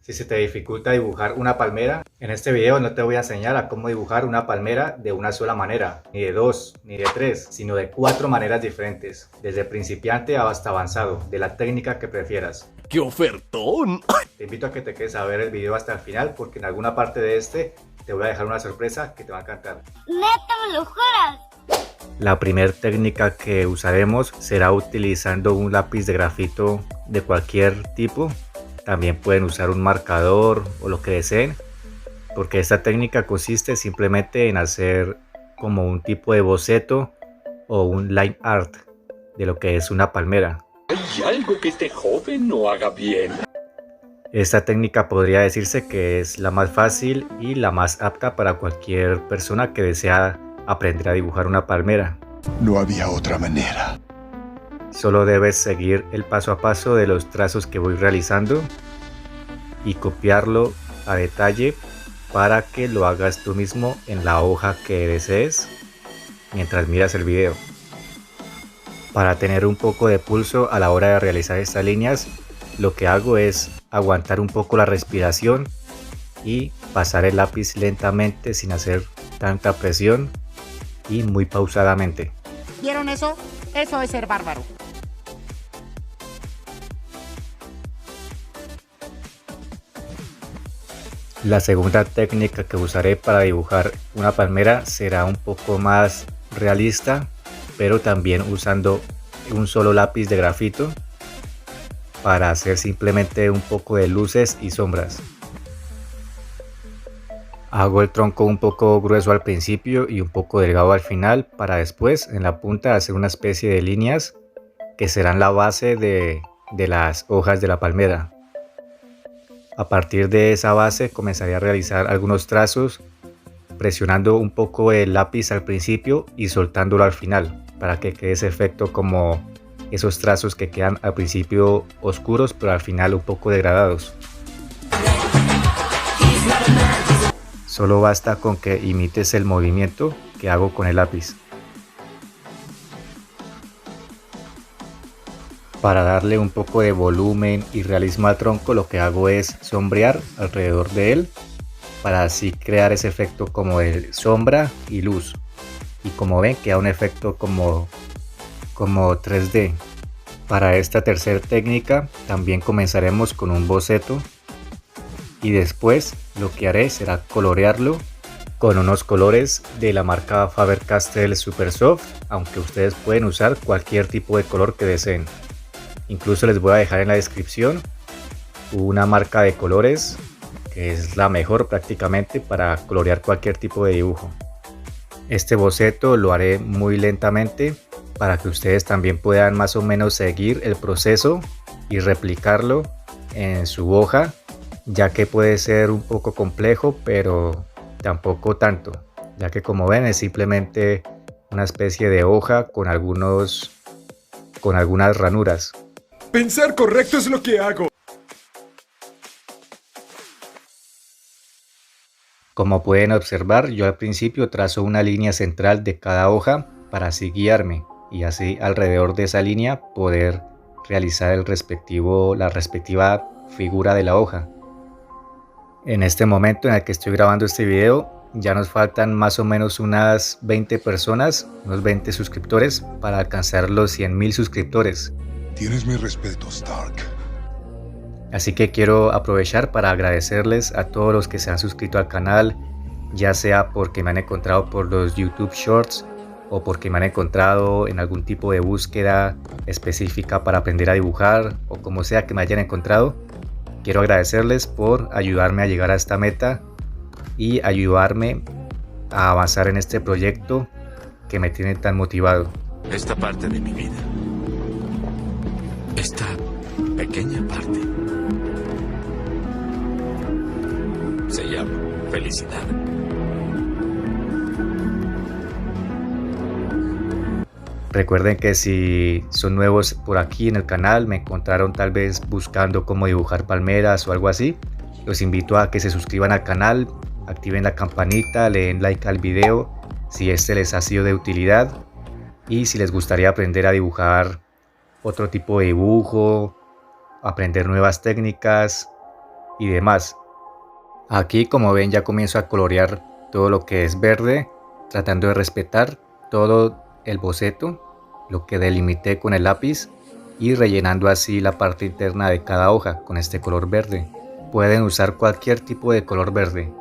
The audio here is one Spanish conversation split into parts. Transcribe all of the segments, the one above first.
Si se te dificulta dibujar una palmera, en este video no te voy a enseñar a cómo dibujar una palmera de una sola manera, ni de dos, ni de tres, sino de 4 maneras diferentes, desde principiante hasta avanzado, de la técnica que prefieras. ¡Qué ofertón! Te invito a que te quedes a ver el video hasta el final porque en alguna parte de este te voy a dejar una sorpresa que te va a encantar. ¡Neta, me lo juras! La primera técnica que usaremos será utilizando un lápiz de grafito de cualquier tipo. También pueden usar un marcador o lo que deseen, porque esta técnica consiste simplemente en hacer como un tipo de boceto o un line art de lo que es una palmera. ¿Hay algo que este joven no haga bien? Esta técnica podría decirse que es la más fácil y la más apta para cualquier persona que desea aprender a dibujar una palmera. No había otra manera. Solo debes seguir el paso a paso de los trazos que voy realizando y copiarlo a detalle para que lo hagas tú mismo en la hoja que desees mientras miras el video. Para tener un poco de pulso a la hora de realizar estas líneas, lo que hago es aguantar un poco la respiración y pasar el lápiz lentamente sin hacer tanta presión y muy pausadamente. ¿Vieron eso? Eso es ser bárbaro. La segunda técnica que usaré para dibujar una palmera será un poco más realista, pero también usando un solo lápiz de grafito para hacer simplemente un poco de luces y sombras. Hago el tronco un poco grueso al principio y un poco delgado al final, para después en la punta hacer una especie de líneas que serán la base de las hojas de la palmera. A partir de esa base comenzaré a realizar algunos trazos presionando un poco el lápiz al principio y soltándolo al final para que quede ese efecto como esos trazos que quedan al principio oscuros pero al final un poco degradados. Solo basta con que imites el movimiento que hago con el lápiz. Para darle un poco de volumen y realismo al tronco, lo que hago es sombrear alrededor de él para así crear ese efecto como de sombra y luz. Y como ven, queda un efecto como 3D. Para esta tercera técnica también comenzaremos con un boceto y después lo que haré será colorearlo con unos colores de la marca Faber-Castell Super Soft, aunque ustedes pueden usar cualquier tipo de color que deseen. Incluso les voy a dejar en la descripción una marca de colores que es la mejor prácticamente para colorear cualquier tipo de dibujo. Este boceto lo haré muy lentamente para que ustedes también puedan más o menos seguir el proceso y replicarlo en su hoja, ya que puede ser un poco complejo, pero tampoco tanto, ya que como ven es simplemente una especie de hoja con algunas ranuras. Pensar correcto es lo que hago. Como pueden observar, yo al principio trazo una línea central de cada hoja para así guiarme y así alrededor de esa línea poder realizar la respectiva figura de la hoja. En este momento en el que estoy grabando este video, ya nos faltan más o menos unas 20 personas, unos 20 suscriptores para alcanzar los 100.000 suscriptores. Tienes mi respeto, Stark. Así que quiero aprovechar para agradecerles a todos los que se han suscrito al canal, ya sea porque me han encontrado por los YouTube Shorts o porque me han encontrado en algún tipo de búsqueda específica para aprender a dibujar o como sea que me hayan encontrado. Quiero agradecerles por ayudarme a llegar a esta meta y ayudarme a avanzar en este proyecto que me tiene tan motivado. Esta parte de mi vida. Esta pequeña parte. Se llama felicidad. Recuerden que si son nuevos por aquí en el canal, me encontraron tal vez buscando cómo dibujar palmeras o algo así, los invito a que se suscriban al canal, activen la campanita, le den like al video si este les ha sido de utilidad y si les gustaría aprender a dibujar otro tipo de dibujo, aprender nuevas técnicas y demás. Aquí, como ven, ya comienzo a colorear todo lo que es verde, tratando de respetar todo el boceto, lo que delimité con el lápiz, y rellenando así la parte interna de cada hoja con este color verde. Pueden usar cualquier tipo de color verde.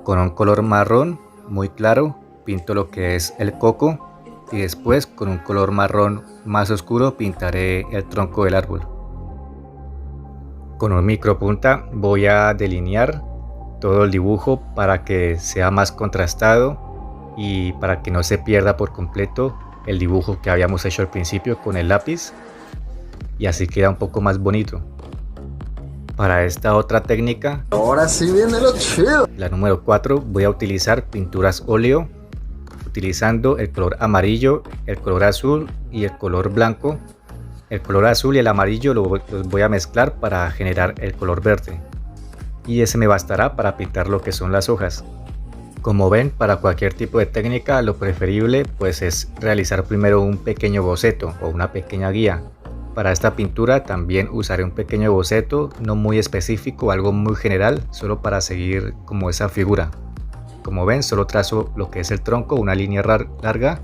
Con un color marrón muy claro pinto lo que es el coco, y después con un color marrón más oscuro pintaré el tronco del árbol. Con un micropunta voy a delinear todo el dibujo para que sea más contrastado y para que no se pierda por completo el dibujo que habíamos hecho al principio con el lápiz, y así queda un poco más bonito. Para esta otra técnica, ahora sí viene lo chido, la número 4, voy a utilizar pinturas óleo, utilizando el color amarillo, el color azul y el color blanco. El color azul y el amarillo los voy a mezclar para generar el color verde, y ese me bastará para pintar lo que son las hojas. Como ven, para cualquier tipo de técnica lo preferible pues es realizar primero un pequeño boceto o una pequeña guía. Para esta pintura también usaré un pequeño boceto, no muy específico, algo muy general, solo para seguir como esa figura. Como ven, solo trazo lo que es el tronco, una línea larga,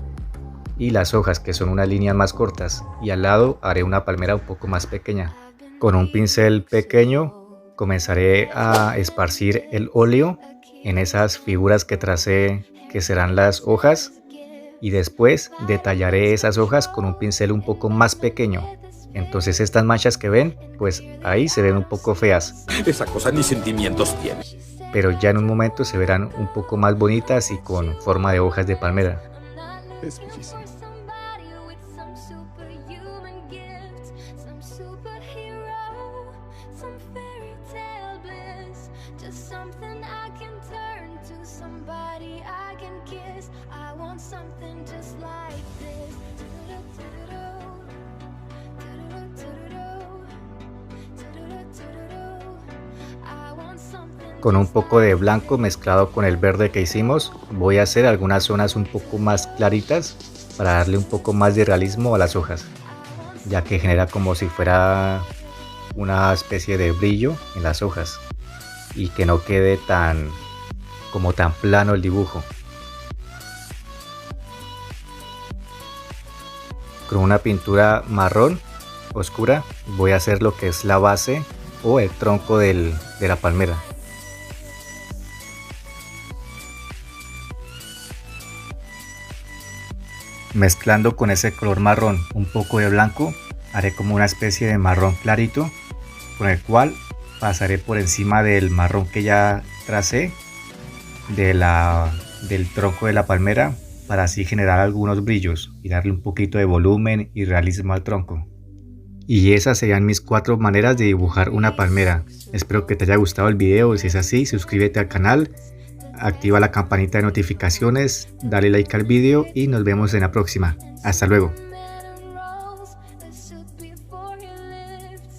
y las hojas, que son unas líneas más cortas, y al lado haré una palmera un poco más pequeña. Con un pincel pequeño comenzaré a esparcir el óleo en esas figuras que tracé, que serán las hojas, y después detallaré esas hojas con un pincel un poco más pequeño. Entonces estas manchas que ven, pues ahí se ven un poco feas. Esa cosa ni sentimientos tiene. Pero ya en un momento se verán un poco más bonitas y con forma de hojas de palmera. Es bellísimo. Con un poco de blanco mezclado con el verde que hicimos, voy a hacer algunas zonas un poco más claritas para darle un poco más de realismo a las hojas, ya que genera como si fuera una especie de brillo en las hojas y que no quede tan plano el dibujo. Con una pintura marrón oscura voy a hacer lo que es la base o el tronco de la palmera. Mezclando con ese color marrón un poco de blanco, haré como una especie de marrón clarito, con el cual pasaré por encima del marrón que ya tracé del tronco de la palmera, para así generar algunos brillos y darle un poquito de volumen y realismo al tronco. Y esas serían mis 4 maneras de dibujar una palmera. Espero que te haya gustado el video, y si es así, suscríbete al canal, activa la campanita de notificaciones, dale like al video y nos vemos en la próxima. Hasta luego.